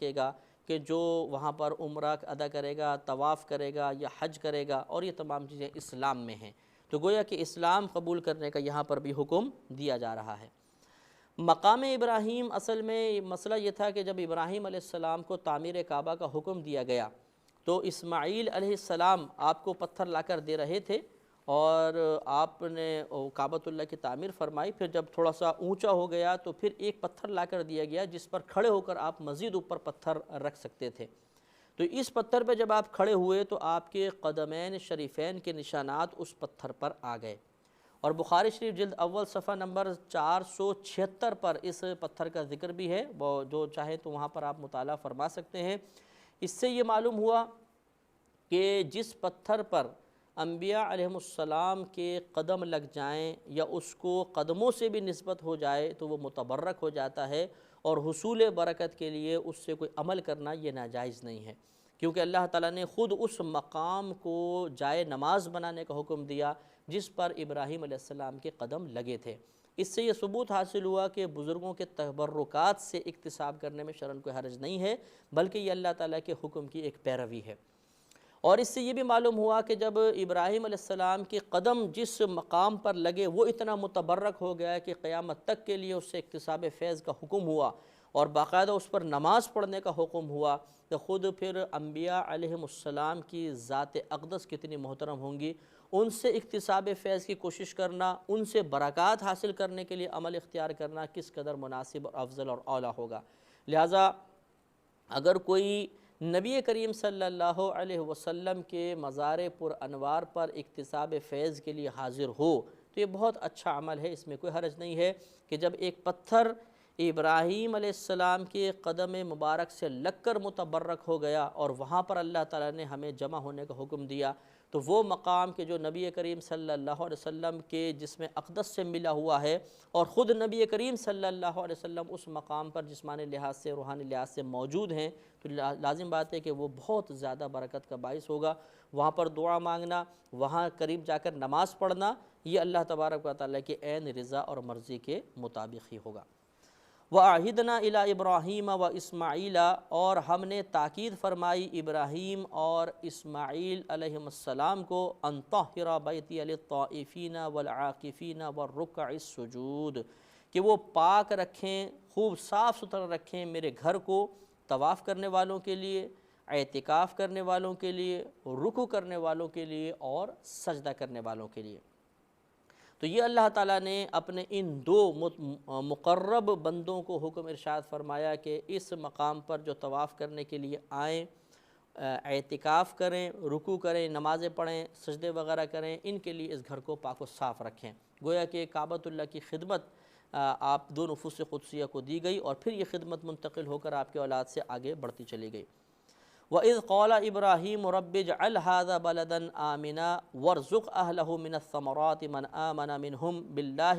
سکے گا کہ جو وہاں پر عمرہ ادا کرے گا، طواف کرے گا یا حج کرے گا، اور یہ تمام چیزیں اسلام میں ہیں۔ تو گویا کہ اسلام قبول کرنے کا یہاں پر بھی حکم دیا جا رہا ہے۔ مقام ابراہیم، اصل میں مسئلہ یہ تھا کہ جب ابراہیم علیہ السلام کو تعمیر کعبہ کا حکم دیا گیا تو اسماعیل علیہ السلام آپ کو پتھر لا کر دے رہے تھے، اور آپ نے کعبۃ اللہ کی تعمیر فرمائی۔ پھر جب تھوڑا سا اونچا ہو گیا تو پھر ایک پتھر لا کر دیا گیا جس پر کھڑے ہو کر آپ مزید اوپر پتھر رکھ سکتے تھے۔ تو اس پتھر پہ جب آپ کھڑے ہوئے تو آپ کے قدمین شریفین کے نشانات اس پتھر پر آ گئے، اور بخاری شریف جلد اول صفحہ نمبر 476 پر اس پتھر کا ذکر بھی ہے، وہ جو چاہیں تو وہاں پر آپ مطالعہ فرما سکتے ہیں۔ اس سے یہ معلوم ہوا کہ جس پتھر پر انبیاء علیہ السلام کے قدم لگ جائیں یا اس کو قدموں سے بھی نسبت ہو جائے تو وہ متبرک ہو جاتا ہے، اور حصول برکت کے لیے اس سے کوئی عمل کرنا یہ ناجائز نہیں ہے، کیونکہ اللہ تعالیٰ نے خود اس مقام کو جائے نماز بنانے کا حکم دیا جس پر ابراہیم علیہ السلام کے قدم لگے تھے۔ اس سے یہ ثبوت حاصل ہوا کہ بزرگوں کے تبرکات سے اکتساب کرنے میں شرعاً کوئی حرج نہیں ہے، بلکہ یہ اللہ تعالیٰ کے حکم کی ایک پیروی ہے۔ اور اس سے یہ بھی معلوم ہوا کہ جب ابراہیم علیہ السلام کے قدم جس مقام پر لگے وہ اتنا متبرک ہو گیا کہ قیامت تک کے لیے اس سے اکتساب فیض کا حکم ہوا، اور باقاعدہ اس پر نماز پڑھنے کا حکم ہوا، تو خود پھر انبیاء علیہ السلام کی ذات اقدس کتنی محترم ہوں گی، ان سے اکتساب فیض کی کوشش کرنا، ان سے برکات حاصل کرنے کے لیے عمل اختیار کرنا کس قدر مناسب اور افضل اور اعلیٰ ہوگا۔ لہٰذا اگر کوئی نبی کریم صلی اللہ علیہ وسلم کے مزار پر انوار پر اکتساب فیض کے لیے حاضر ہو تو یہ بہت اچھا عمل ہے، اس میں کوئی حرج نہیں ہے کہ جب ایک پتھر ابراہیم علیہ السلام کے قدم مبارک سے لگ کر متبرک ہو گیا اور وہاں پر اللہ تعالیٰ نے ہمیں جمع ہونے کا حکم دیا، تو وہ مقام کہ جو نبی کریم صلی اللہ علیہ وسلم کے جسم اقدس سے ملا ہوا ہے، اور خود نبی کریم صلی اللہ علیہ وسلم اس مقام پر جسمانی لحاظ سے روحانی لحاظ سے موجود ہیں، تو لازم بات ہے کہ وہ بہت زیادہ برکت کا باعث ہوگا۔ وہاں پر دعا مانگنا، وہاں قریب جا کر نماز پڑھنا، یہ اللہ تبارک و تعالیٰ کے عین رضا اور مرضی کے مطابق ہی ہوگا۔ وَعَهِدْنَا إِلَىٰ إِبْرَاهِيمَ وَإِسْمَاعِيلَ، اور ہم نے تاکید فرمائی ابراہیم اور اسماعیل علیہ السلام کو، أَن طَهِّرَ بَيْتِيَ لِلطَّائِفِينَ وَالْعَاكِفِينَ وَالرُّكَّعِ السُّجُودِ، کہ وہ پاک رکھیں، خوب صاف ستھرا رکھیں میرے گھر کو طواف کرنے والوں کے لیے، اعتکاف کرنے والوں کے لیے، رکوع کرنے والوں کے لیے، اور سجدہ کرنے والوں کے لیے۔ تو یہ اللہ تعالیٰ نے اپنے ان دو مقرب بندوں کو حکم ارشاد فرمایا کہ اس مقام پر جو طواف کرنے کے لیے آئیں، اعتکاف کریں، رکوع کریں، نمازیں پڑھیں، سجدے وغیرہ کریں، ان کے لیے اس گھر کو پاک و صاف رکھیں۔ گویا کہ کعبۃ اللہ کی خدمت آپ دو نفوس قدسیہ کو دی گئی، اور پھر یہ خدمت منتقل ہو کر آپ کے اولاد سے آگے بڑھتی چلی گئی۔ وَإِذْ قَالَ إِبْرَاهِيمُ رَبِّ اجْعَلْ هَٰذَا بَلَدًا آمِنًا وَارْزُقْ أَهْلَهُ مِنَ الثَّمَرَاتِ مَنْ آمَنَ مِنْهُمْ بِاللَّهِ